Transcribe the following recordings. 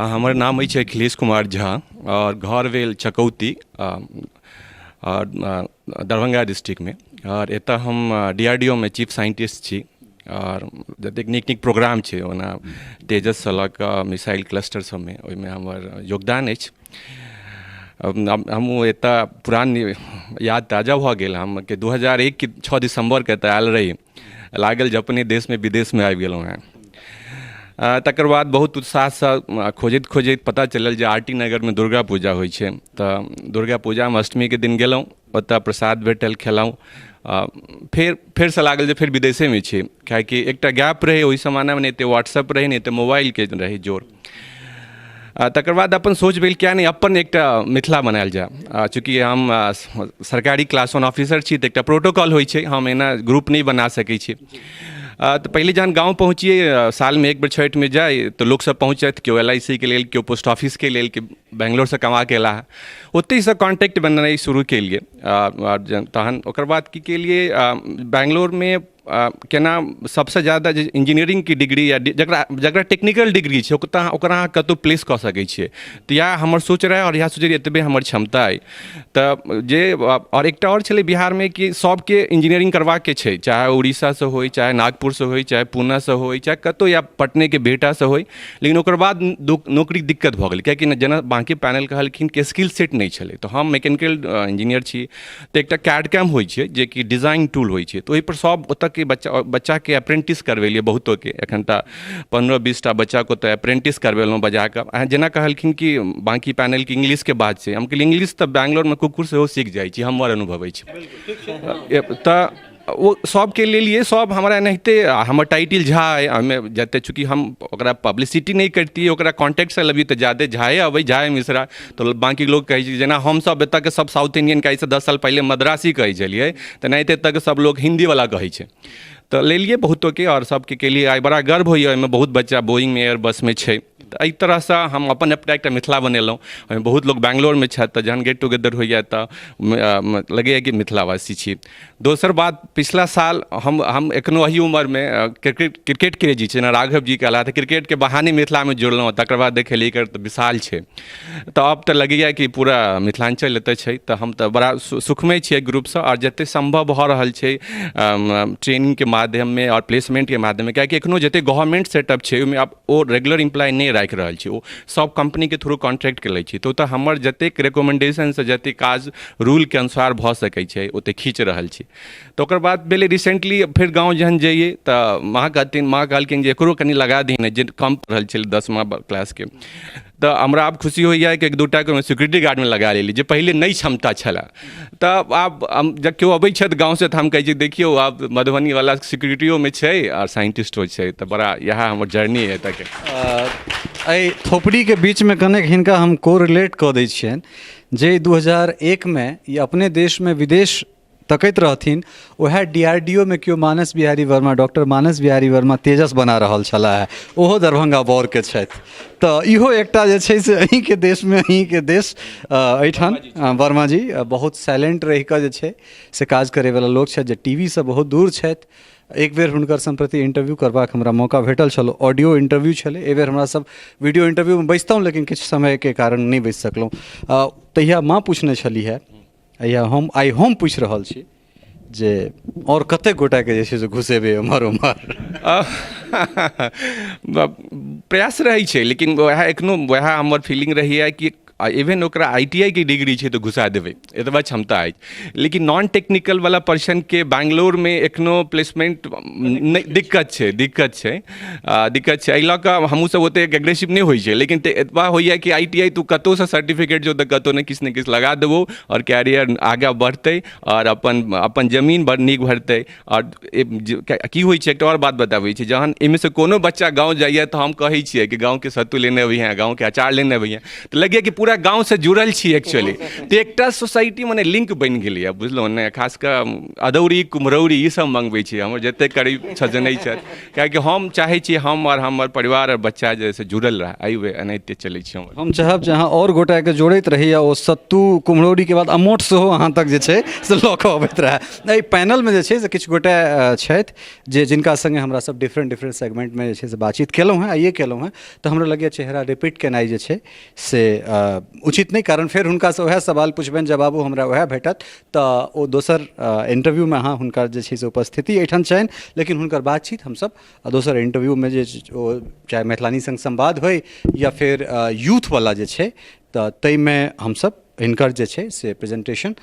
हमर नाम अछि अखिलेश कुमार झा और घर भेल चकौती और दरभंगा डिस्ट्रिक्ट में। और एतऽ हम DRDO में चीफ साइंटिस्ट छी और जतेक नीक नीक प्रोग्राम छै ओना तेजस सँ लऽ कऽ मिसाइल क्लस्टर सबमे ओहिमे हमर योगदान अछि। हम एतऽ पुरान याद ताजा भऽ गेल हम कि 2001 के 6 दिसंबर के एतऽ आयल रही, लागल जे अपने देश में विदेश में आबि गेलहुँ हैं। तकर बाद बहुत उत्साहसँ खोजैत खोजैत पता चलल जे RT नगर में दुर्गा पूजा होइ छै, तऽ दुर्गा पूजामे अष्टमी के दिन गेलहुँ, ओतऽ प्रसाद भेटल खेलहुँ। फेरसँ लागल जे फेर विदेशेमे छी, किएकि एकटा गैप रहै ओहि जमानामे, नहि एतेक व्हाट्सअप रहै, नहि एतेक मोबाइलके रहै जोर। तकर बाद अपन सोच भेल किया नहि अपन एकटा मिथिला बनायल जाय। चूँकि हम सरकारी क्लास 1 ऑफिसर छी तऽ एकटा प्रोटोकॉल होइ छै, हम एना ग्रुप नहीं बना सकै छी। तो पहले जहन गाँव पहुँचिए, साल में एक बेर छठि में जाए तो लोग सब पहुँचत, केओ LIC के लेल, केओ पोस्ट ऑफिस के लेल, कि बेंगलोर से कमा के एला है, ओतहि से कॉन्टैक्ट बननाइ शुरू केलिए। और तहन ओकर बाद की केलिए, बेंगलोर में केना सबसे ज़्यादा इंजीनियरिंग की डिग्री या जकरा टेक्निकल डिग्री छै ओकरा अहाँ कतौ प्लेस कऽ सकै छियै, तऽ इएह हमर सोच रहै और इएह सोचलिए एतबे हमर क्षमता अइ। तऽ जे और एकटा और छलै बिहार में कि सबके इंजीनियरिंग करबाक के छै, चाहे उड़ीसा से होय, चाहे नागपुर से होय, चाहे पूना से होय, चाहे कतौ या पटने के बेटा से होय, लेकिन ओकर बाद नौकरी दिक्कत भऽ गेलै, कियाकि जेना बाकी पैनल कहलखिन कि स्किल सेट नहीं छलै। तऽ हम मैकेनिकल इंजीनियर छी, तऽ एकटा कैड कैम होइ छै जे कि डिजाइन टूल होइ छै, तऽ ओहि पर सब ओतऽ के बच्चा के अप्रेंटिस करवेलिए, बहुतों के एखन तऽ 15-20 टा बच्चा को तो अप्रेंटिस करवेलहुँ बजा कऽ। जेना कहलखिन कि बाकी पैनल के इंग्लिश के बात छै, हम कहलिए इंग्लिश तऽ बैंगलोर में कुकुर सेहो सीख जाइ छी, हमर अनुभव अछि। तऽ वो सबके लिए सब हमरा एनाहिते हमर टाइटिल झा अइ, हमें जते चूँकि हम ओकरा पब्लिसिटी नहीं करतियै, ओकरा कॉन्टैक्ट से लबियै तऽ ज्यादे झाए अबै, झाए मिश्रा। तो बाकी लोग कहै छै जेना हमसब एतऽ के सब साउथ इंडियन के 10 साल पहले मद्रासी कहै छलियै, तऽ एनाहिते एतऽ के सब लोग हिंदी वाला कहै छै। तो लेलिए बहुतों के और सबके केलिए। आइ बड़ा गर्व होइए, ओहिमे बहुत बच्चा बोइंग में एयरबस में छै। तऽ एहि तरहसँ हम अपन एकटा मिथिला बनेलहुँ, ओहिमे बहुत लोग बैंगलोर में छथि, तऽ जहन गेट टुगेदर होइए तऽ लगैए कि मिथिलावासी छी। दोसर बात, पिछला साल हम एखनो एही उम्र में क्रिकेट क्रेजी छै ना, राघव जी कहला तऽ क्रिकेट के बहाने मिथिला में जुड़लहुँ, तकर बाद देखलिए एकर तऽ विशाल छै। तऽ अब तऽ लगैए कि पूरा मिथिलांचल एतऽ छै, तऽ हम तऽ बड़ा सुखमय छियै ग्रुपसँ। और जते संभव भऽ रहल छै ट्रेनिंग के माध्यम में और प्लेसमेंट के माध्यम में, कियाकि एखनो जते गवर्नमेंट सेटअप छै ओहिमे आब ओ रेगुलर एम्प्लॉय नहि राखि रहल छै, ओ सब कंपनी के थ्रू कॉन्ट्रैक्ट के लै छै। तऽ ओतऽ हमर जतेक रिकमेंडेशन से जतेक काज रूल के अनुसार भऽ सकै छै ओते खींच रहल छी। तऽ ओकर बाद भेलै रिसेंटली फेर गाँव जहन जइए तऽ माँ कहलखिन जे एकरो कनि लगा दही, जे कम पढ़ल छलै 10वीं क्लास के। तऽ हमरा आब खुशी होइए कि 1-2 टा सिक्योरिटी गार्ड में लगा लेली, जे पहले नहीं क्षमता छलै। तऽ आब जब केओ अबै छथि गाँव से तऽ हम कहै छी देखियौ आब मधुबनी वाला सिक्योरिटियो में छै और साइंटिस्टो छै, तऽ बड़ा इएह हमर जर्नी है एतऽ के। एहि थोपड़ी के बीच में कनेक हिनका हम कोरिलेट कऽ दै छियनि, जे 2001 में ये अपने देश में विदेश तकैत रहथिन, वह DRDO में केओ मानस बिहारी वर्मा, डॉक्टर मानस बिहारी वर्मा तेजस बना रहल छलाह, ओहो दरभंगा बौर के छथि। तऽ इहो एकटा जे छै से अहीं के देश में, अहीं के देश एहिठाम वर्मा जी बहुत साइलेंट रहि कऽ जे छै से काज करैवला लोक छथि, जे TV से बहुत दूर छथि। एक बेर हुनकर सम्प्रति इंटरव्यू करबाक हमरा मौका भेटल छलो, ऑडियो इंटरव्यू छलै। एहि बेर हमरा सब वीडियो इंटरव्यू में बैसतहुँ, लेकिन किछु समय के कारण नहीं बैस सकलहुँ। तहिया माँ पूछने छली है, आइ हम पूछि रहल छी जे और कतेक गोटा के जे छै से घुसेबै एम्हर ओम्हर। प्रयास रहै छै, लेकिन वएह एखनो वएह हमर फीलिंग रहैए कि इवन ओकरा ITI की डिग्री छै तो घुसा देबै, एतबा क्षमता अछि। लेकिन नॉन टेक्निकल वाला पर्सन के बैंगलोर में एखनो प्लेसमेंट दिक्कत छै। दिक्कत छै, एहि लऽ कऽ हमहूँ सब ओते एग्रेसिव नहीं होइ छै, लेकिन एतबा होइए कि ITI तू कतौ से सर्टिफिकेट जो तऽ कतौ ने किछु लगा देबो और कैरियर आगे बढ़तै और अपन जमीन बड़ नीक भरतै। और की होइ छै, एकटा और बात बताबै छी, जहन एहिमे से कोनो बच्चा गाँव जाइए तऽ हम कहै छियै कि गाँव के सत्तू लेने अबैहे, गाँव के अचार लेने अबैहे, तऽ लगे कि पूरा पूरा गांव से जुड़ल छी एक्चुअली, तो एकटा सोसाइटी मने लिंक बनि गेलै है, बुझलहुँ ने। खास कऽ अदौरी कुम्हरौरी ई सब मंगबै छी हमर जते करीब छजनै छथि, कियाकि हम चाहै छी हम और हमर परिवार और बच्चा जे से जुड़ल रहे, एहि एनाहिते चलै छी हमर। हम चाहब जे अहाँ आओर गोटाके जोड़ैत रही, आ ओ सत्तू कुम्हरौरीके बाद अमोट सेहो अहाँ तक जे छै से लऽ कऽ अबैत रहए। एहि पैनलमे जे छै से किछु गोटा छथि जे जिनका सङ्गे हमरा सब डिफरेंट सेगमेंटमे जे छै से बातचीत केलहुँ हैं, आइए केलहुँ हैं, तऽ हमरा लगैए चेहरा रिपीट केनाइ जे छै से उचित नहि, कारण फेर हुनकासँ वएह सवाल पुछबनि, जवाबो हमरा वएह भेटत, तऽ ओ दोसर इंटरव्यूमे अहाँ हुनकर जे छै से उपस्थिति एहिठाम छनि, लेकिन हुनकर बातचीत हमसब दोसर इंटरव्यूमे जे ओ चाहे मैथिलानी संग संवाद होइ या फिर यूथवला जे छै, तऽ ताहिमे हमसब हिनकर जे छै से प्रेजेंटेशन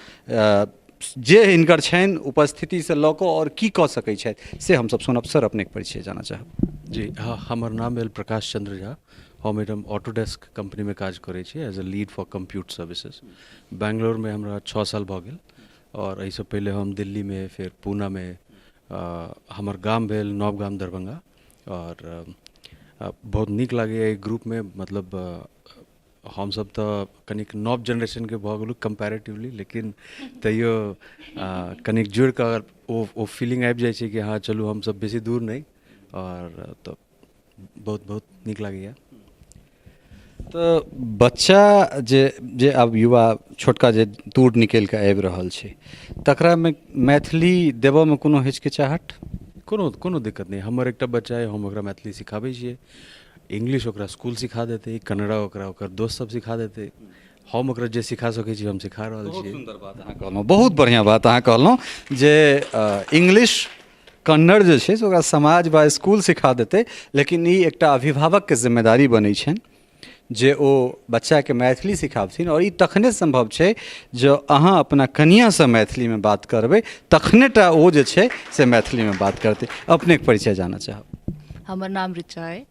जे हिनकर छनि उपस्थितिसँ लऽ कऽ आओर की कऽ सकै छथि से हमसब सुनब। सर अपनेके परिचय जानऽ चाहब। जी हाँ, हमर नाम भेल प्रकाश चंद्र झा। हम एकदम ऑटोडेस्क कंपनीमे काज करै छी as a lead for compute services. बैंगलोरमे हमरा 6 साल भऽ गेल, और एहिसँ पहिले हम दिल्लीमे, फिर पूनामे, हमर गाम भेल नवगाम दरभंगा। और बहुत नीक लागैए एहि ग्रुपमे, मतलब हमसब तऽ कनिक नव जनरेशनके भऽ गेलहुँ कंपैरेटिवली, लेकिन तैयो कनिक जुड़ि कऽ ओ फीलिंग आबि जाइ छै कि हाँ चलू हमसब बेसी दूर नहि, और तऽ बहुत नीक लागैए। तऽ बच्चा जे आब युवा छोटका जे दूर निकलि कऽ आबि रहल छै, तकरामे मैथिली देबऽमे कोनो हिचकिचाहट? कोनो दिक्कत नहीं। हमर एकटा बच्चा है, हम ओकरा मैथिली सिखाबै छियै। इंग्लिश ओकरा स्कूल सिखा देते, कन्नड़ा ओकरा ओकर दोस्त सब सिखा देते, हम ओकरा जे सिखा सकै छी हम सिखा रहल छियै। बहुत सुन्दर बात अहाँ कहलहुँ, बहुत बढ़िआँ बात अहाँ कहलहुँ जे इंग्लिश कन्नड़ जे छै से ओकरा समाज वा स्कूल सिखा देतै, लेकिन ई एकटा अभिभावकके जिम्मेदारी बनै छनि जे ओ बच्चाके मैथिली सिखाबथिन। और ई तखने संभव छै जो अहाँ अपना कनियाँसँ मैथिलीमे बात करबै, तखने टा ओ जे छै से मैथिलीमे बात करतै। अपनेके परिचय जानऽ चाहब। हमर नाम रिचा है।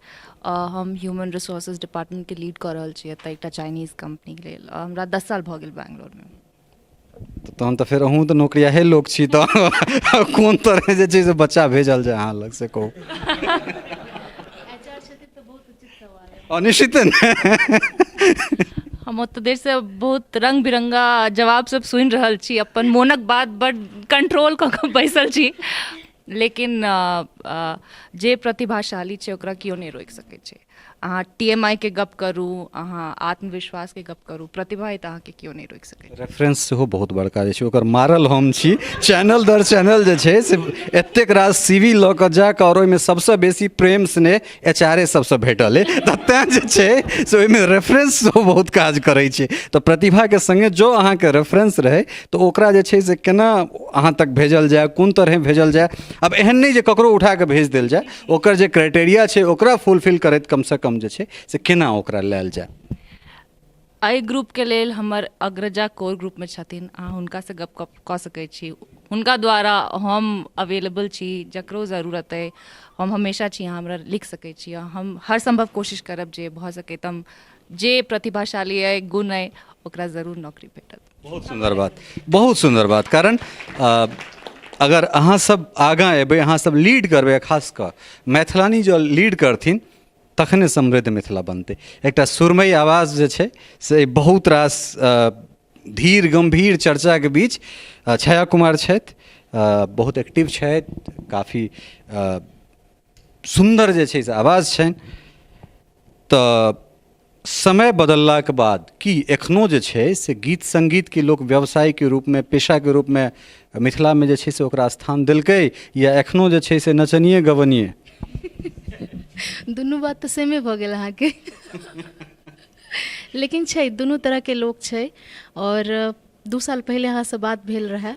हम ह्यूमन रिसोर्सेज डिपार्टमेंट के लीड कऽ रहल छियै एतऽ एकटा चाइनीज कंपनी के लेल। हमरा 10 साल भऽ गेल बैंगलोरमे। तहन तऽ फेर अहूँ तऽ नौकरियाहे लोक छी, तऽ कोन तरह जे छै से बच्चा भेजल जाय अहाँ लग से कहू। निश्चित हम ओतऽ देर से बहुत रंग बिरंगा जवाब सब सुनि रहल छी, अपन मोनक बात बड कंट्रोल कऽ कऽ बैसल छी, लेकिन जे प्रतिभाशाली छै ओकरा केओ नहि रोकि सकै छै। अहाँ TMI के गप करू, अहाँ आत्मविश्वास के गप करू, प्रतिभा तऽ अहाँके केओ नहि रोकि सकै छै। रेफरेंस सेहो बहुत बड़का जे छै ओकर मारल हम छी, चैनल दर चैनल जे छै से एतेक रास CV लऽ कऽ जाकऽ, और ओहिमे सबसँ बेसी प्रेम स्नेह HR सबसँ भेटल अइ, तऽ तेँ जे छै से ओहिमे रेफरेंस सेहो बहुत काज करै छै। तऽ प्रतिभाके संगे जो अहाँके रेफरेंस रहै तऽ ओकरा जे छै से केना अहाँ तक भेजल जाय, कोन तरह भेजल जाय। अब एहन नहि जे ककरो उठा कऽ भेज देल जाय, ओकर जे क्राइटेरिया छै ओकरा फुलफिल करैत कमसँ कम जे छै से केना ओकरा लेल जाय। एहि ग्रुपके लेल हमर अग्रजा कोर ग्रुपमे छथिन, अहाँ हुनकासँ गप कऽ सकै छी। हुनका द्वारा हम अवेलेबल छी, जकरो जरूरत अइ हम हमेशा छी, अहाँ हमरा लिख सकै छी। हम हर संभव कोशिश करब जे भऽ सकै तऽ जे प्रतिभाशाली अइ, गुण अइ, ओकरा जरूर नौकरी भेटत। बहुत सुन्दर बात, बहुत सुन्दर बात। कारण अगर अहाँ सब आगाँ एबै, अहाँ सब लीड करबै, खास कऽ मैथिलानी जो लीड करथिन तखने समृद्ध मिथिला बनतै। एकटा सुरमई आवाज जे छै से बहुत रास धीर गम्भीर चर्चाके बीच छाया कुमार छथि, बहुत एक्टिव छथि, काफ़ी सुन्दर जे छै से आवाज छनि। तऽ समय बदललाके बाद की एखनो जे छै से गीत संगीतके लोक व्यवसायके रूपमे, पेशाके रूपमे मिथिलामे जे छै से ओकरा स्थान देलकै, या एखनो जे छै से नचनिए गवनिए? दुनू बात तऽ सेमे भऽ गेल अहाँके। लेकिन छै, दुनू तरहके लोक छै। और 2 साल पहिले अहाँसँ बात भेल रहए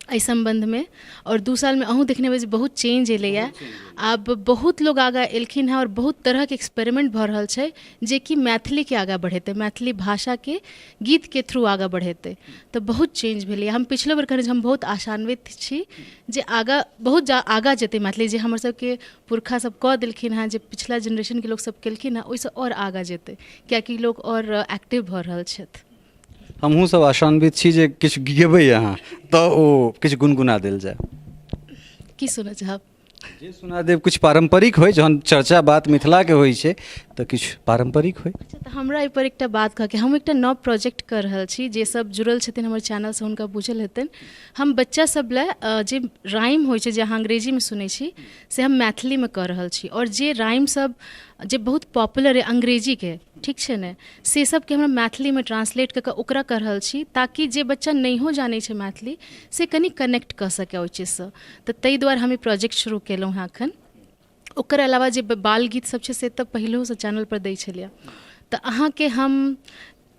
एहि सम्बन्धमे, और 2 सालमे अहूँ देखने हेबै जे बहुत चेंज एलैए। आब बहुत लोग आगाँ एलखिन हैं, और बहुत तरहके एक्सपेरिमेंट भऽ रहल छै जे कि मैथिलीके आगाँ बढ़ेतै, मैथिली भाषाके गीतके थ्रू आगाँ बढ़ेतै। तऽ बहुत चेंज भेलैए। हम पिछलो बेर कहने हम बहुत आशान्वित छी जे आगाँ बहुत आगाँ जेतै मैथिली, जे हमर सबके पुरखा सब कऽ देलखिन हैं, जे पिछला जनरेशनके लोक सब केलखिन हैं, ओहिसँ और आगाँ जेतै, कियाकि लोक और एक्टिव भऽ रहल छथि। हमहूँ सब आशान्वित छी जे किछु गेबै अहाँ तऽ ओ किछु गुनगुना देल जाय। की सुनऽ चाहब? जे सुना देब किछु पारम्परिक होइ, जहन चर्चा बात मिथिलाके होइ छै तऽ किछु पारंपरिक होय। अच्छा, तऽ हमरा एहिपर एकटा बात कह के हम एकटा नव प्रोजेक्ट कर रहल छी, जे सब जुड़ल छथिन हमर चैनल से हुनका बुझल हेतनि। हम बच्चा सब ले जे राइम होइ छै जे अहाँ अंग्रेजीमे सुनै छी से हम मैथिलीमे कऽ रहल छी, और जे राइम सब जे बहुत पॉपुलर है अंग्रेजीके, ठीक छै ने, से सबके हमरा मैथिलीमे ट्रांसलेट कऽ कऽ ओकरा कर रहल छी, ताकि जे बच्चा नहियो जानै छै मैथिली से कनि कनेक्ट कऽ सकै ओहि चीजसँ। तऽ ताहि दुआरे हम ई प्रोजेक्ट शुरू केलहुँ हँ एखन। ओकर अलावा जे बाल गीत सब छै से तऽ पहिलेहोसँ चैनलपर दै छलियै, तऽ अहाँके हम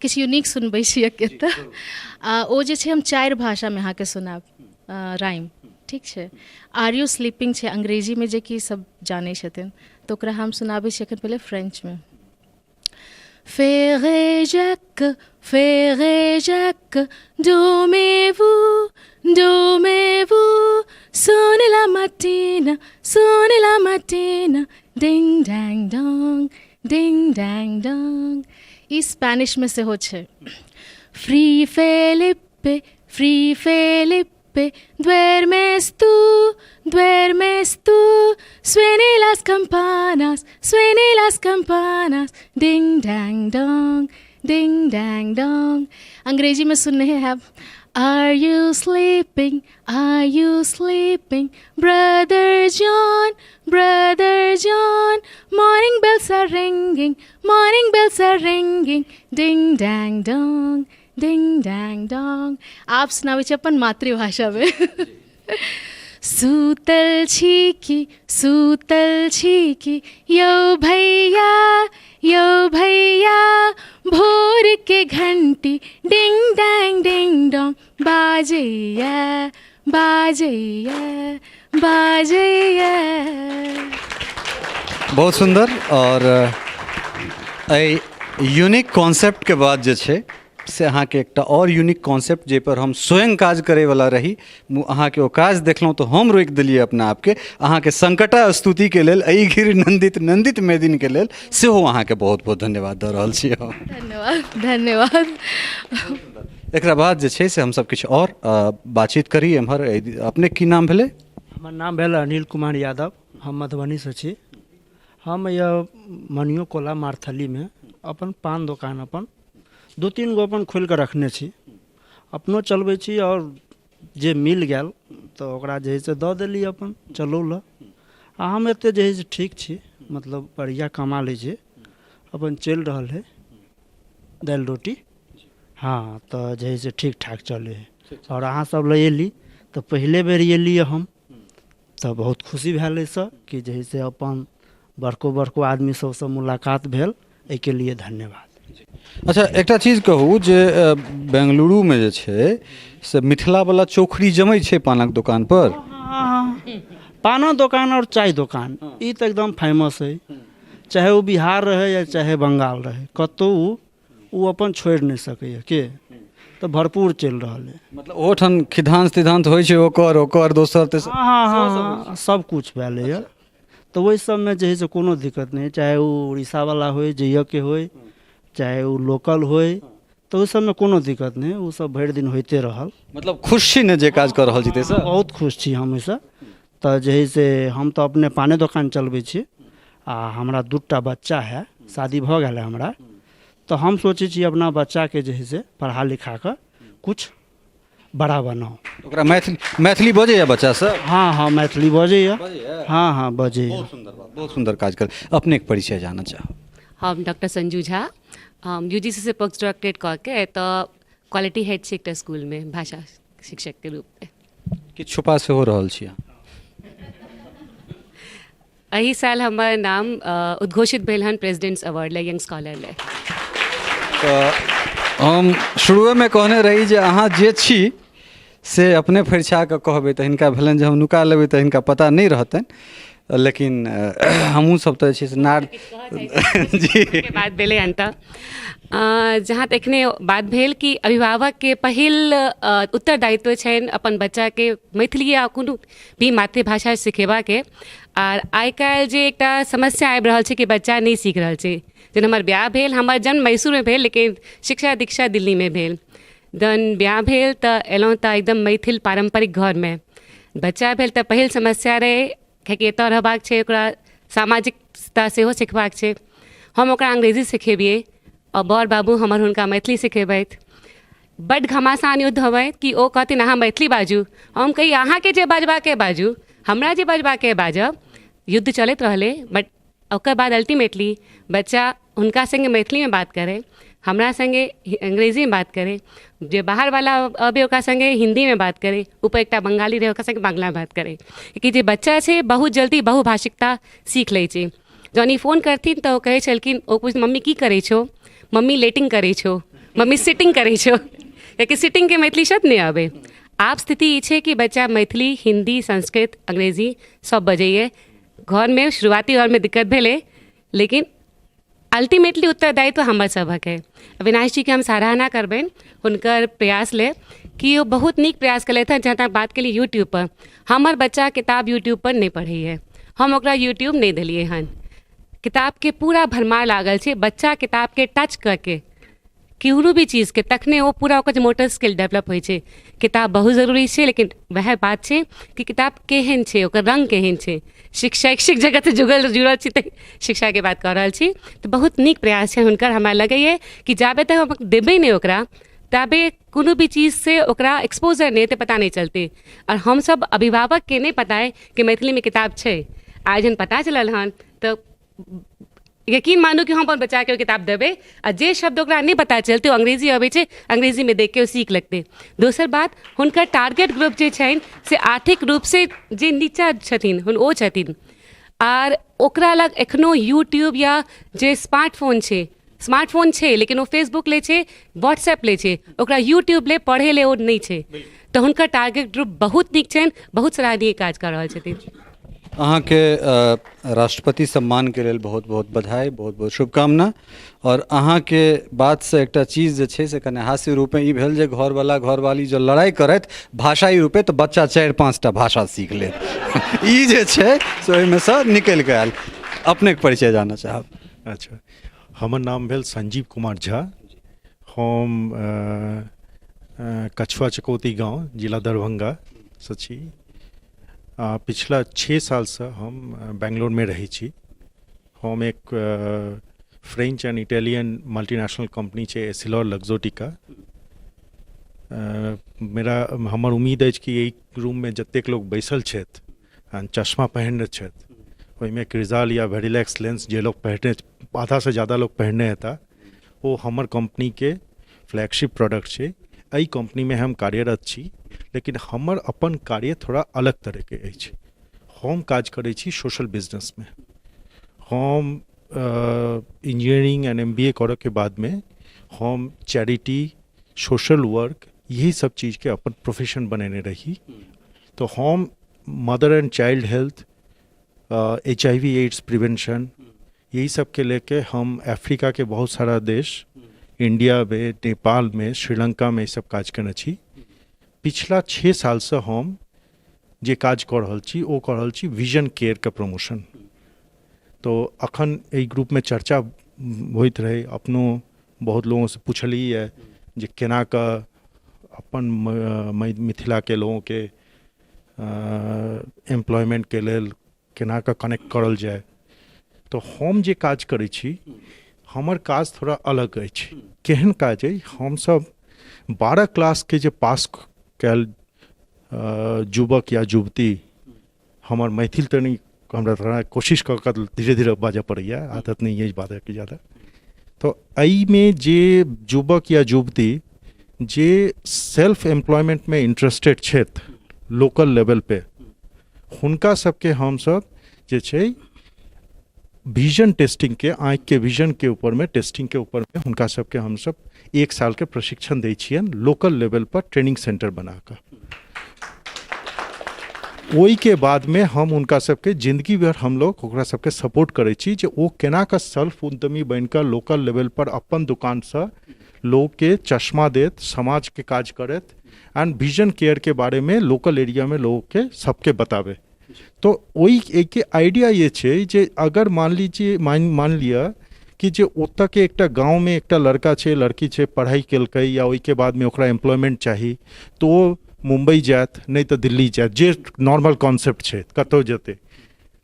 किछु यूनिक सुनबै छी एतऽ। ओ जे छै हम 4 भाषामे अहाँके सुनाब राइम, ठीक छै। आर यू स्लीपिंग छै अंग्रेजीमे, जे कि सब जानै छथिन, तऽ ओकरा हम सुनाबै छी एखन पहिले फ्रेंचमे। Ferrez Jacques, dormez-vous, dormez-vous, sonnez la mattina, ding dang dong, ding dang dong। ई स्पेनिशमे सेहो छै। Free Felipe, duermes tú, suenen las campanas, ding dang dong, ding dang dong। अंग्रेजी में सुन रहे हैं। Are you sleeping, brother John, morning bells are ringing, ding dang dong, ding dang dong। आप सुनावे छी अपन मातृभाषा में। सूतल छी कि यो भैया, भोर के घंटी डिंग डोंग बाजैया। बहुत सुंदर। और यूनिक कॉन्सेप्ट के बाद जे छै से अहाँके एकटा और यूनिक कॉन्सेप्ट जे पर हम स्वयं काज करैवला रही, अहाँके ओ काज देखलहुँ तऽ हम रोकि देलियै अपना आपके। अहाँके संकटा स्तुतिके लेल, गिर नंदित मेदिनके लेल सेहो अहाँके बहुत बहुत धन्यवाद दऽ रहल छी हम। धन्यवाद। एकरा बाद जे छै से हमसब किछु और बातचीत करी एम्हर। अपने की नाम भेलै? हमर नाम भेल अनिल कुमार यादव, हम मधुबनीसँ छी। हम यह मनियो कोला मारथलीमे अपन पान दोकान अपन 2-3 गो अपन खोलि कऽ रखने छी, अपनो चलबै छी, और जे मिल गेल तऽ ओकरा जे है से दऽ देली अपन चलौ लऽ। आ हम एते जे है से ठीक छी, मतलब बढ़िया कमा लै छी, अपन चलि रहल है दालि रोटी। हाँ, तऽ जे है से ठीक ठाक चले है। और अहाँ सब ले एली तऽ पहले बेर एलियै हम, तऽ बहुत खुशी भेल एहिसँ कि जे है से अपन बड़को आदमी सबसँ मुलाकात भेल, एहिके लिए धन्यवाद। अच्छा, एकटा चीज कहू जे बेंगलुरुमे जे छै से मिथिलावला चोखड़ी जमै छै पानक दोकान पर। पाना दोकान और चाय दोकान ई तऽ एकदम फेमस है, चाहे वो बिहार रहे या चाहे बंगाल रहे, कतहु वो अपन छोड़ि नहि सकैए के, तऽ भरपूर चलि रहल है। मतलब ओठन सिद्धांत होइ छै ओकर दोसर तेसर। हाँ, सब कुछ भेलै है। तऽ ओहि सबमे जे है से कोनो दिक्कत नहीं, चाहे वो उड़ीसावाला होय, जइयके होय, चाहे वो लोकल होय, तो उस सबमे कोनो दिक्कत नहीं, वो सब भरि दिन होते रहल। मतलब खुश छी ने जे काज कर रहल छी तेसँ? बहुत खुश छी हम एहिसँ। तऽ जे है से हम तऽ अपने पाने दोकान चलबै छी, आ हमरा 2टा बच्चा है, शादी भऽ गेल है हमरा। तऽ हम सोचै छी अपना बच्चाके जे है से पढ़ा लिखा कऽ कुछ बड़ा बनाओ। ओकरा मैथिली बजैया बच्चा सब? हाँ, मैथिली बजैया। हाँ, बजैया। बहुत सुंदर काज कर। अपने के परिचय जानना चाहो? हम डॉक्टर संजू झा, हम UGC से पोस्ट डॉक्टरेट कऽ के तऽ क्वालिटी हेड छी एकटा स्कूलमे भाषा शिक्षक के रूपमे। किछु छुपा से हो रहल छी? एहि साल हमर नाम उद्घोषित भेल हन प्रेसिडेंट्स अवार्ड ले, यंग स्कॉलर ले। तऽ हम शुरुएमे कहने रही जे अहाँ जे छी से अपने फरिछा कऽ कहबै तऽ हिनका भेलनि जे हम नुका लेबै तऽ हिनका पता नहीं रहतनि, लेकिन हमहूँ सब तऽ जे छै से नार जी बात भेलै हन तऽ जहाँ तखने बात भेल कि अभिभावक के पहिल उत्तरदायित्व छनि अपन बच्चा के मैथिली या कोनो भी मातृभाषा सिखेबाके। आर आइ काल्हि जे एकटा समस्या आबि रहल छै कि बच्चा नहीं सीख रहल छै। जेना हमर ब्याह भेल, हमर जन्म मैसूरमे भेल लेकिन शिक्षा दीक्षा दिल्लीमे भेल। जहन ब्याह भेल तऽ एलहुँ तऽ एकदम मैथिल पारम्परिक घरमे। बच्चा भेल तऽ पहिल समस्या रहै कियाकि एतऽ रहबाक छै, ओकरा सामाजिकता सेहो सिखबाक छै। हम ओकरा अंग्रेजी सिखेबिए और बड़ बाबू हमर हुनका मैथिली सिखेबैत। बड्ड घमासान युद्ध होबैत कि ओ कहथिन अहाँ मैथिली बाजू, हम कही अहाँके जे बजबाके बाजू, हमरा जे बजबाके बाजब। युद्ध चलैत रहलै, बट ओकर बाद अल्टीमेटली बच्चा हुनका संगे मैथिलीमे बात करे, हमरा संगे अंग्रेजीमे बात करे, जे बाहरवाला अबे ओकरा संगे हिंदीमे बात करे, ऊपर एकटा बंगाली रहे ओकरा संगे बांग्ला बात करे। क्योंकि जे बच्चा छै बहुत जल्दी बहुभाषिकता सीख लै छै। जहन ई फोन करथिन तऽ ओ कहै छलखिन, ओ पूछ मम्मी की करै छौ, मम्मी लेटिंग करै छौ, मम्मी सिटिंग करै छौ, कियाकि सिटिंगके मैथिली शब्द नहि अबै। आब स्थिति ई छै कि बच्चा मैथिली, हिंदी, संस्कृत, अंग्रेजी सब बजैए। घरमे शुरुआती दौरमे दिक्कत भेलै, लेकिन अल्टीमेटली उत्तरदायित्व हमर सभक है। अविनाश जी के हम सराहना करबनि हुनकर प्रयास ले कि ओ बहुत नीक प्रयास कयलथि हँ। जहाँ तक बात केली यूट्यूब पर, हमर बच्चा किताब यूट्यूब पर नहि पढ़ैए, हम ओकरा यूट्यूब नहि देलियै हन। किताबके पूरा भरमार लागल छै, बच्चा किताबके टच करके केहनो भी चीज़के तखने ओ पूरा ओकर मोटर स्किल डेवलप होइ छै। किताब बहुत ज़रूरी छै, लेकिन वएह बात छै कि किताब केहन छै, ओकर रंग केहन छै। शैक्षिक जगत से जुड़ल छी तऽ शिक्षाके बात कऽ रहल छी, तऽ बहुत नीक प्रयास छै हुनकर। हमरा लगैए कि जाबे तक हम देबै नहि ओकरा, ताबे कोनो भी चीज़ से ओकरा एक्सपोजर नहीं तो पता नहीं चलते। और हम सब अभिभावक के नहीं पता है कि मैथिली में किताब छै। आज जन पता चलल हन तो यकीन मानू कि हम अपन बच्चा के किताब देबै, आ जे शब्द ओकरा नहीं पता चलते, अंग्रेजी अबै छै, अंग्रेजी में देख के ओ सीख लगते। दोसर बात, हुनकर टारगेट ग्रुप जे छनि से आर्थिक रूप से जे नीचा छथिन ओ छथिन, आर ओकरा लग एखनो यूट्यूब या जे स्मार्टफोन छै लेकिन ओ फेसबुक ले छै, व्हाट्सएप ले छै, ओकरा यूट्यूब ले पढ़े ले ओ नहीं छै। तो हुनकर टारगेट ग्रुप बहुत नीक छनि, बहुत सराहनीय काज कर रहल छथिन। अहाँके राष्ट्रपति सम्मान के लेल बहुत बहुत बधाई, बहुत बहुत शुभकामना। और अहाँके बात से एकटा चीज जे छै से कने हास्य रूपे ई भेल जे घरवाला घरवाली जो लड़ाई करत भाषाई रूपे तो बच्चा 4-5 टा भाषा सीख ले ई जे छै से ओहिमे से निकलि के आयल। अपने के परिचय जानना चाहब। अच्छा, हमर नाम भेल संजीव कुमार झा। हम कछुआ चकौती गांव जिला दरभंगा से छी। पिछला 6 साल से हम बेंगलोर में रही छी। हम एक French and Italian multinational company छै एसिलॉर लग्जोटिका। हमर उम्मीद अछि कि एहि रूम में जतेक लोग बैसल छथि चश्मा पहिरने छथि, ओहिमे क्रिजाल या वेरिलैक्स लेंस जे लोग पहिरने, आधा से ज़्यादा लोग पहिरने हेता, वो हमर कंपनी के फ्लैगशिप प्रोडक्ट छै। एहि कंपनी में हम कार्यरत छी, लेकिन हमर अपन कार्य थोड़ा अलग तरह के अछि। हम काज करै छी सोशल बिजनेस में। हम इंजीनियरिंग एंड MBA करऽ के बाद में हम चैरिटी, सोशल वर्क, यही सब चीज़ के अपन प्रोफेशन बनेने रही। तो हम mother and child health, HIV AIDS prevention, यही सब के लेके हम अफ्रीका के बहुत सारा देश, इंडिया में, नेपाल में, श्रीलंका में सब काज करने छी। पिछला 6 साल से हम जे काज कर रहल छी ओ कर रहल छी विजन केयर के प्रमोशन। तो अखन एहि ग्रुप में चर्चा होइत रहे, अपनो बहुत लोगों से पूछली है जे केना का अपन मिथिला के लोगों के एम्प्लॉयमेंट के लेल केना का कनेक्ट करल जाए। तो हम जे काज करै छी, हमर काज थोड़ा अलग अछि। केहन काज है, हम सब 12 क्लास के जे पास कैल युवक या युवती, हमर मैथिल तनी हमरा थोड़ा कोशिश कर धीरे धीरे बाजऽ पड़ैया, आदत नहीं है बाजऽ के ज़्यादा। तो एहि में जे युवक या युवती जे सेल्फ एम्प्लॉयमेंट में इंटरेस्टेड छथि लोकल लेवल पे, हुनका सबके हम सब जे छै विजन टेस्टिंग के, आँख के विजन के ऊपर में, टेस्टिंग के ऊपर में हुनका सबके हम सब 1 साल के प्रशिक्षण दै छियन लोकल लेवल पर ट्रेनिंग सेंटर बनाकर। ओई के बाद में हम उनका सबके जिंदगी भर हम लोग ओकरा सबके सपोर्ट करै छी जे ओ केना का सेल्फ उद्यमी बनकर लोकल लेवल पर अपन दुकान से लोग के चश्मा देत, समाज के काज करत, एंड विजन केयर के बारे में लोकल एरिया में लोग के सबके बतावे। तो वही एक आइडिया ये छे जे अगर मान लिया कि जे ओतऽ के एकटा गांव में एकटा लड़का छे, लड़की छे, पढ़ाई केलकै या ओई के बाद में ओकरा एम्प्लॉयमेंट चाही, तो मुंबई जात नहीं तो दिल्ली जात, जे नॉर्मल कॉन्सेप्ट छे, कतौ जेते।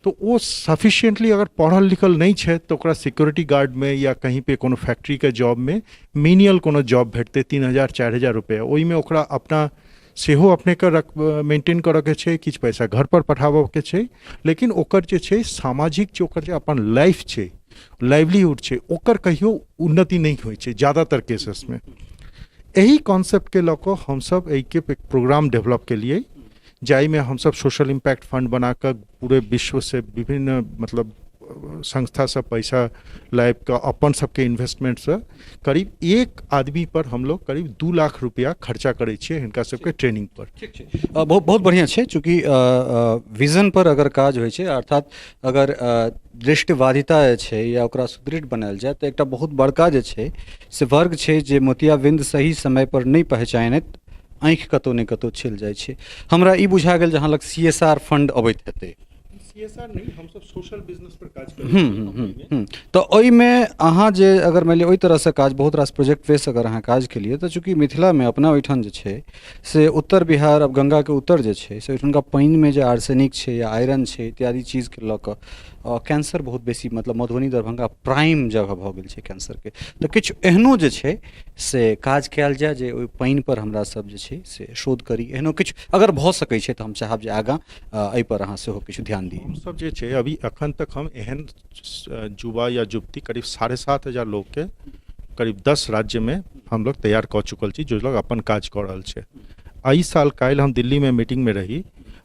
तो वो सफिशिएंटली अगर पढ़ल लिखल नहीं है तो ओकरा सिक्योरिटी गार्ड में या कहीं पे कोनो फैक्ट्री के जॉब में मिनियल कोनो जॉब भेटते 3,000-4,000 रुपया, ओहिमे ओकरा अपना सेहो अपने के मेंटेन करऽ के छै, किछु पैसा घर पर पठाबऽ के छै, लेकिन ओकर जे छै सामाजिक जे ओकर जे अपन लाइफ छै, लाइवलीहुड छै, ओकर कहियो उन्नति नहीं होइ छै ज़्यादातर केसेस में। यही कॉन्सेप्ट के लऽ कऽ हमसब एहिके प्रोग्राम डेवलप के लिए, जाहिमे हमसब सोशल इम्पैक्ट फंड बनाकर पूरे विश्व से विभिन्न मतलब संस्था सब पैसा लाइब का अपन सबके इन्वेस्टमेंट से करीब एक आदमी पर हम लोग करीब 2 लाख रुपया खर्चा करे छियै हिनका सबके ट्रेनिंग पर। बहुत बहुत बढ़िया छै, चूँकि विजन पर अगर काज होइ छै, अर्थात अगर दृष्टिबाधिता जे छै या ओकरा सुदृढ़ बनायल जाय तऽ एकटा बहुत बड़का जे छै से वर्ग छै जे मोतियाबिंद सही समय पर नहीं पहचानैत आँखि कतौ ने कतौ छिल जाइ छै। हमरा ई बुझा गेल जहाँ लग CSR फंड अबैत हेतै। CSR नहीं, हम सब सोशल बिजनेस पर काज करै छी। तो ओहिमे अहाँ जे अगर मानि लिअ ओहि तरहसँ काज बहुत रास प्रोजेक्ट बेस अगर अहाँ काज केलियै तऽ चूँकि मिथिलामे अपना ओहिठाम जे छै से उत्तर बिहार, अब गंगाके उत्तर जे छै से ओहिठुनका पानिमे जे आर्सेनिक छै या आयरन छै इत्यादि चीजके लऽ कऽ कैंसर बहुत बेसी, मतलब मधुबनी दरभंगा प्राइम जगह भऽ गेल छै कैंसरके। तऽ किछु एहनो जे छै से काज कयल जाय जे ओहि पानि पर हमरा सब जे छै से शोध करी, एहनो किछु अगर भऽ सकै छै तऽ हम चाहब जे आगाँ एहि पर अहाँ सेहो किछु ध्यान दी। हम सब जे छै अभी अखन तक हम एहन युवा या युवती करीब 7,500 लोग के करीब 10 राज्य में हम लोग तैयार कऽ चुकल छी, जो लोग अपन काज कऽ रहल छै। एहि साल काल्हि हम दिल्ली में मीटिंग में रही,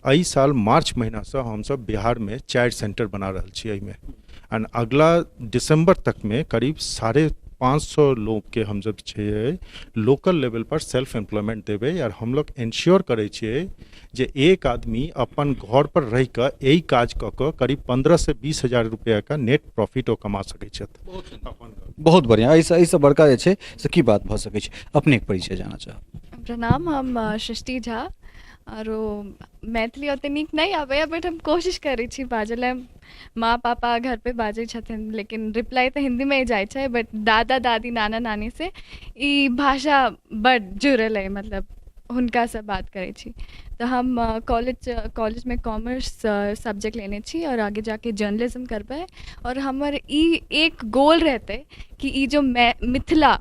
एहि साल मार्च महीना से हम सब बिहार में 4 सेंटर बना रहल छी एहिमे, एंड अगला दिसंबर तक में करीब 550 लोग के हम सब छै लोकल लेवल पर सेल्फ एम्प्लॉयमेंट देबै, और हम लोग इंश्योर करै छियै जे एक आदमी अपन घर पर रह कऽ यही काज कऽ कऽ करीब 15 से 20 हजार रुपया का नेट प्रॉफिट ओ कमा सकै छथि। बहुत बढ़िया, एहिसँ बड़का जे छै से की बात भऽ सकै छै। अपने परिचय जाना चाहब। प्रणाम, हम सृष्टि झा, और मैथिली ओते नीक नहीं आबैया, बट हम कोशिश करै छी बाजल। माँ पापा घर पे बाजै छथिन, लेकिन रिप्लाई तो हिंदी में ही जाइ छै, बट दादा दादी नाना नानी से ई भाषा बड जुड़ल है, मतलब हुनका से बात करै छी। तो हम कॉलेज में कॉमर्स सब्जेक्ट लेने छी और आगे जाके जर्नलिज्म करबै, और हमर ई एक गोल रहते कि ई जो मिथिला,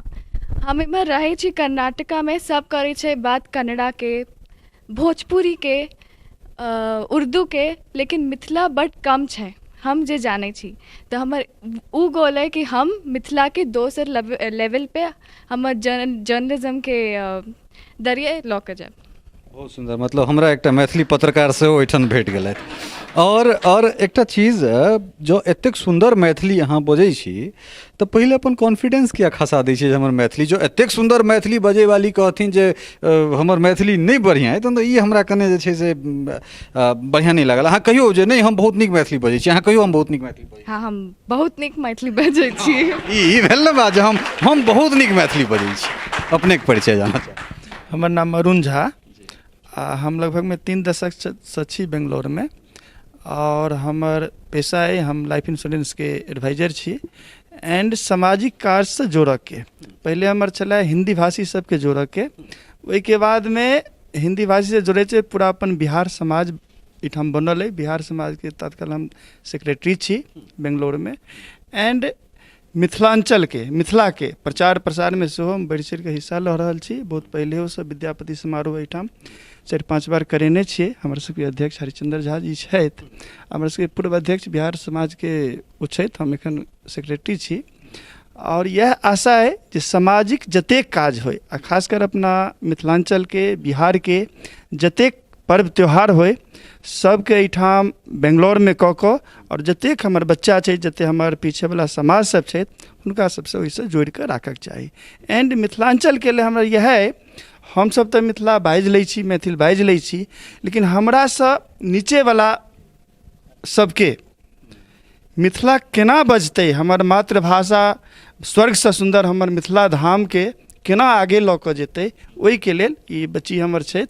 हम इमहर रहै छी कर्नाटका में, सब करै छै बात कन्नड़ा के, भोजपुरी के, उर्दू के, लेकिन मिथिला बड कम छै हम जे जानै छी। तो हमर उ गोल है कि हम मिथिला के दोसर लेवल पे हमर जर्नलिज्म के दरिये लऽ कऽ जायब। बहुत सुंदर, मतलब हमरा एकटा मैथिली पत्रकार से ओहिठाम भेट गेलथि। और एकटा चीज जो एतेक सुंदर मैथिली अहाँ बजै छी तऽ पहिले अपन कॉन्फिडेंस किया खसा दै छियै जे हमर मैथिली, जो एतेक सुंदर मैथिली बजै वाली कहथिन जे हमर मैथिली नहीं बढ़िया है, तऽ ई हमरा कने जे छै से बढ़िया नहीं लागल। अहाँ कहियो जे नहीं हम बहुत नीक मैथिली बजै छी, अहाँ कहियो हम बहुत नीक मैथिली बजै छी। हाँ, हम बहुत नीक मैथिली बजै छी। ई भेल ने बात जे हम बहुत नीक मैथिली बजै छी। अपने के परिचय जाना चाहब। हमर नाम अरुण झा, हम लगभग में 3 दशक से छी बेंगलोर में, और हमर पेशा है हम लाइफ इंश्योरेंस के एडवाइजर छी एंड सामाजिक कार्य से जोड़ऽ के। पहले हमर चला हिंदी भाषी सबके जोड़ऽ के, ओहि के बाद में हिंदी भाषी से जोड़े छै पूरा अपन बिहार समाज इठाम बनल है। बिहार समाज के तत्काल हम सेक्रेटरी छी बेंगलोर में, एंड मिथिलांचल के, मिथिला के प्रचार प्रसार में सेहो हम बढ़ि चढ़ि के हिस्सा लऽ रहल छी। बहुत पहले से विद्यापति समारोह एहिठाम 4-5 बार करेने छियै। हमर सबके अध्यक्ष हरिचंद्र झा जी छथि, हमर सबके पूर्व अध्यक्ष बिहार समाज के ओ छथि, हम एखन सेक्रेटरी छी। और यह आशा है जे सामाजिक जतेक काज होय, आ खासकर अपना मिथिलांचल के, बिहार के जतेक पर्व त्यौहार होय, सबके एहिठाम बेंगलोर में कऽ कऽ, और जतेक हमर बच्चा छै, जते हमर पीछे वाला समाज सब छै, हुनका सबसे ओहिसँ जोड़ि कऽ राखक चाही। एंड मिथिलांचल के लिए हमरा यह है, हम सब तो मिथिला बाजि लै छी, मैथिल बाजि लै छी, लेकिन हमरा सँ नीचे वाला सबके मिथिला केना बजतै, हमर मातृभाषा स्वर्ग से सुंदर हमर मिथिला धाम के केना आगे लऽ कऽ जेतै, ओहि के लेल ई बच्ची हमर छथि,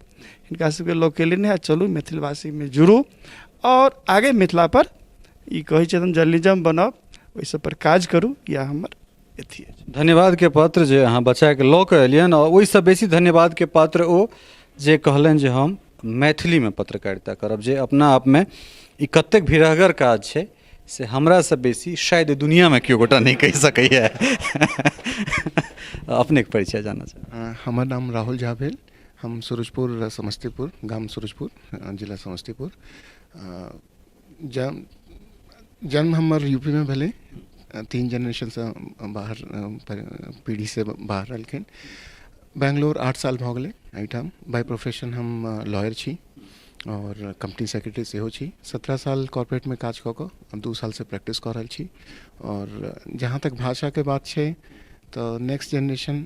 हिनका सबके लऽ के लेने है चलू मैथिल भाषी में जुड़ू, और आगे मिथिला पर ई कहै छै हम जर्नलिज्म बनब, ओहि सब पर काज करू, या हमर अथी अछि। धन्यवाद के पात्र जे अहाँ बच्चा के लऽ कऽ एलियन, और ओहिसँ बेसी धन्यवाद के पात्र ओ जे कहलनि जे हम मैथिली में पत्रकारिता करब, जे अपना आप में ई कतेक भिड़हगर काज छै से हमरा से बेसी शायद दुनिया में केओ गोटा नहीं कहि सकैए। अपने के परिचय जानना चाहब। हमर नाम राहुल झा भेल। हम सूरजपुर समस्तीपुर, गाम सूरजपुर, जिला समस्तीपुर। जन्म हमर यूपी में भेलै। 3 जनरेशन से बाहर पीढ़ी से बाहर रहलखिन। बेंगलोर 8 साल भऽ गेलै एहिठाम। बाय प्रोफेशन हम लॉयर छी और कंपनी सेक्रेटरी सेहो छी। 17 साल कॉर्पोरेट में काज कऽ कऽ अब 2 साल से प्रैक्टिस कऽ रहल छी। और जहाँ तक भाषा के बात छै तो नेक्स्ट जनरेशन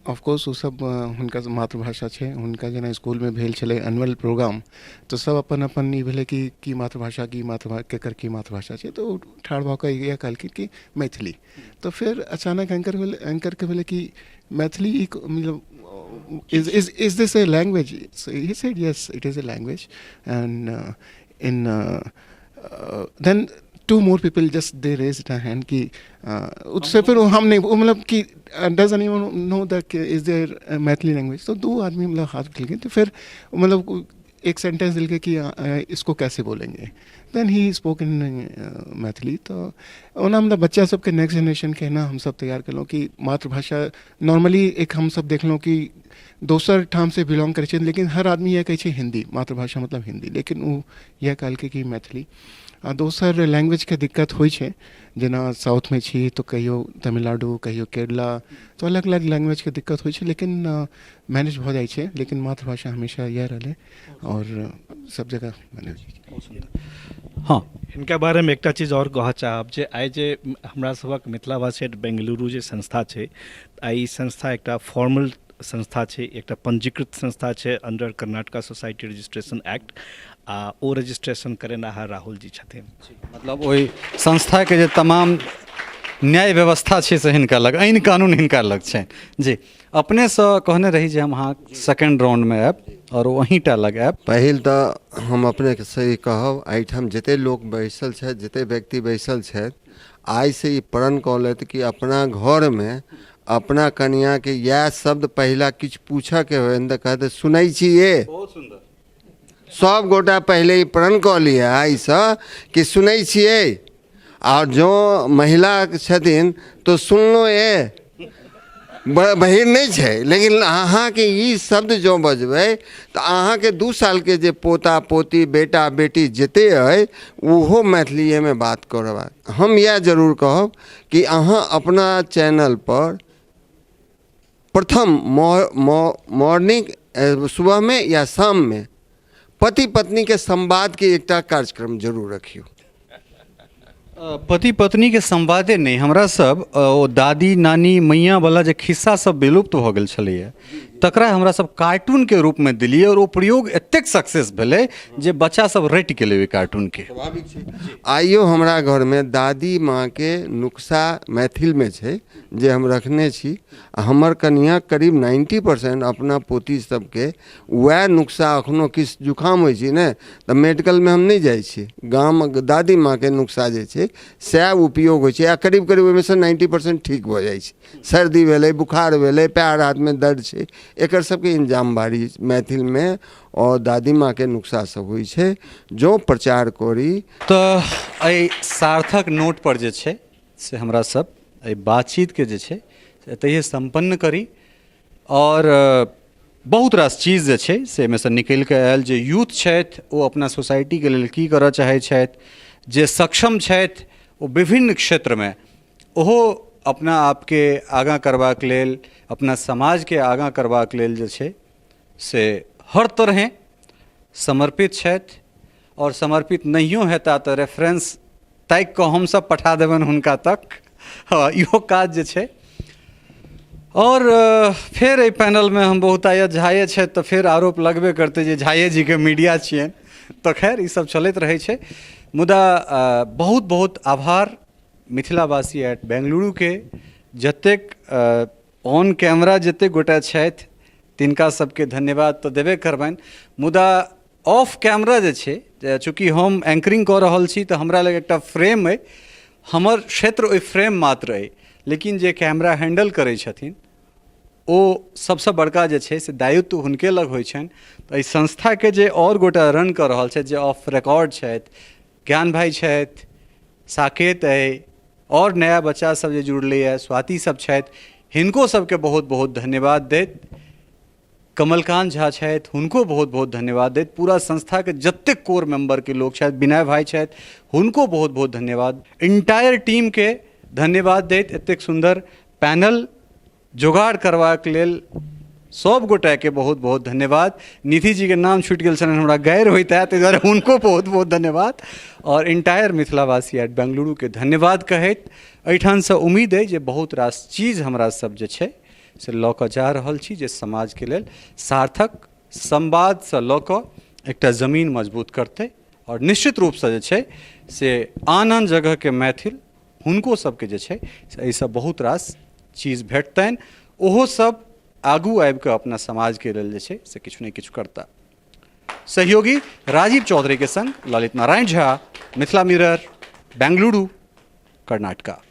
ऑफकोर्स वो सब हुनका मातृभाषा छै। हुनका जेना स्कूल में भेल छलै एनुअल प्रोग्राम तो सब अपन अपन ई भेलै कि मातृभाषा केकर की मातृभाषा छै तो ठाढ़ भऽ कऽ इएह कहलखिन कि मैथिली। तो फिर अचानक एंकर के भेलै कि मैथिली मतलब is this a language? So he said yes, it is a language. And then 2 more people just they raised a hand कि उससे फिर हम नहीं मतलब कि doesn't even know that is there a Maithili language. तो 2 आदमी मतलब हाथ उठा गए। तो फिर मतलब एक सेंटेंस दिल के कि इसको कैसे बोलेंगे। Then he spoke in Maithili. तो ओना मतलब बच्चा सबके नेक्स्ट जनरेशन के ना हम सब तैयार कर लो कि मातृभाषा नॉर्मली एक हम सब देख लो कि दोसर ठाम से बिलोंग करे छै, लेकिन हर आदमी यह कहै छै हिंदी, मातृभाषा मतलब हिंदी, लेकिन वो यह कहलकै कि मैथिली। आ दोसर लैंग्वेज के दिक्कत होइ छै, जेना साउथ में छी तो कहियो तमिलनाडु कहियो केरला तो अलग अलग लैंग्वेज के दिक्कत होइ छै, लेकिन मैनेज भऽ जाइ छै। लेकिन मातृभाषा हमेशा यह रहलै और सब जगह मैनेज। हाँ, इनके बारे में एकटा चीज और कहऽ चाहब जे आइ जे हमरा सबक मिथिला भाषा बेंगलुरु जे संस्था छै, आई संस्था एकटा फॉर्मल संस्था छै, एकटा पंजीकृत संस्था छै under Karnataka society registration act. आ ओ रजिस्ट्रेशन करेनहार राहुल जी छथिन। मतलब ओहि संस्था के जे तमाम न्याय व्यवस्था छै से हिनका लग, आइन कानून हिनका लग छै। जी, अपने से कहने रही जे हम अहाँ सेकेंड राउंड में आयब और वहीं टा लग आयब। पहिल तो हम अपने के सही कहब, एहिठाम जते लोग बैसल छथि, जते व्यक्ति बैसल छथि, आइ से ई प्रण कऽ लेत कि अपना घर में अपना कनिया के यह शब्द पहला किछु पूछऽ के हो तऽ कहते सुनै छियै। बहुत सुंदर। सब गोटा पहले ही प्रण कऽ लिए आइसँ कि सुनै छियै, और जो महिला छथिन तो सुनलो ये बहिर नहीं छै, लेकिन अहाँ के ई शब्द जो बजबै तो अहाँ के 2 साल के जे पोता पोती बेटा बेटी जते है ओहो मैथिलीए में बात करब। हम यह जरूर कहब कि अहाँ अपना चैनल पर प्रथम मॉर्निंग सुबह में या शाम में पति पत्नी के संवाद के एकटा कार्यक्रम जरूर रखियो। पति पत्नी के संवादे नहीं, हमरा सब ओ दादी नानी मैया वाला जे खिस्सा सब विलुप्त हो गेल छलैए तकरा हमरा सब कार्टून के रूप में दिलिए और वो प्रयोग एतेक सक्सेस भेलै जे बच्चा सब रटि गेलै ओहि कार्टून के। आइयो हमरा घर में दादी माँ के नुस्खा मैथिल में छै जे हम रखने छी। हमर कनिया करीब 90% अपना पोती सबके वह नुस्खा अखनो किछु जुकाम होइ छै ने तऽ मेडिकल में हम नहीं जाइ छी, गाम दादी माँ के नुस्खा जे छै सएह उपयोग होइ छै आ करीब करीब ओहिमे से 90% ठीक भऽ जाइ छै। सर्दी भेलै, बुखार भेलै, पैर हाथ में दर्द छै, एकर सबके इंजाम बारी मैथिल में और दादी माँ के नुस्खा सब होइ छै जो प्रचार करी। तो एहि सार्थक नोट पर जे छै से हमरा सब एहि बातचीत के जे छै से एतहिए संपन्न करी और बहुत रास चीज जे छै से एहिमे से निकलि कऽ आयल। जे यूथ छथि ओ अपना सोसाइटी के लेल की करऽ चाहै छथि, जे सक्षम छथि ओ विभिन्न क्षेत्र में ओहो अपना आपके आगाँ करबाक लेल, अपना समाज के आगाँ करबाक लेल जे छै से हर तरहे समर्पित छथि। और समर्पित नहियो हेता तऽ रेफरेंस ताकि कऽ हमसब पठा देबनि हुनका तक। हाँ, इहो काज जे छै। और फिर एहि पैनल में हम बहुतायत झाये छै तो फिर आरोप लगबे करते जे झाये जी के मीडिया छियनि, तो खैर ई सब चलैत रहै छै। मुदा बहुत बहुत आभार मिथिलावासी एट बेंगलुरु के जतेक ऑन कैमरा जतेक गोटा छथि तिनका सबके धन्यवाद तो देबे करबनि। मुदा ऑफ कैमरा जे छै, चूँकि हम एंकरिंग कऽ रहल छी तऽ हमरा लग एकटा फ्रेम अइ, हमर क्षेत्र ओहि फ्रेम मात्र अइ, लेकिन जे कैमरा हैंडल करै छथिन ओ सबसे बड़का जे छै से दायित्व हुनके लग होइ छनि। तऽ एहि संस्थाके जे आओर गोटा रन कऽ रहल छथि, जे ऑफ रिकॉर्ड छथि, ज्ञान भाई छथि, साकेत अइ, और नया बच्चा सब जे जुड़लैए, स्वाति सब छथि, हिनको सबके बहुत बहुत धन्यवाद दैत। कमलकांत झा छथि, हुनको बहुत बहुत धन्यवाद दैत। पूरा संस्थाके जतेक कोर मेंबरके लोक छथि, विनय भाई छथि, हुनको बहुत बहुत धन्यवाद। इंटायर टीमके धन्यवाद दैत। एतेक सुंदर पैनल जोगाड़ करबाक लेल सब गोटाके बहुत बहुत धन्यवाद। निधि जी के नाम छूटि गेल छलनि, हमरा गैर होइत है, ताहि दुआरे हुनको बहुत बहुत धन्यवाद। और इंटायर मिथिलावासी एट बेंगलुरु के धन्यवाद कहैत एहिठामसँ उम्मीद अइ जे बहुत रास चीज हमरा सब जे छै से लऽ कऽ जा रहल छी, जे समाजके लेल सार्थक संवादसँ लऽ कऽ एकटा जमीन मजबूत करतै। और निश्चित रूपसँ जे छै से आन आन जगहके मैथिल हुनको सबके जे छै से एहिसँ बहुत रास चीज भेटतनि, ओहो सब आगू आबि कऽ अपना समाजके लेल जे छै से किछु ने किछु करता। सहयोगी राजीव चौधरी के संग ललित नारायण झा, मिथिला मिरर, बेंगलुरु, कर्नाटका।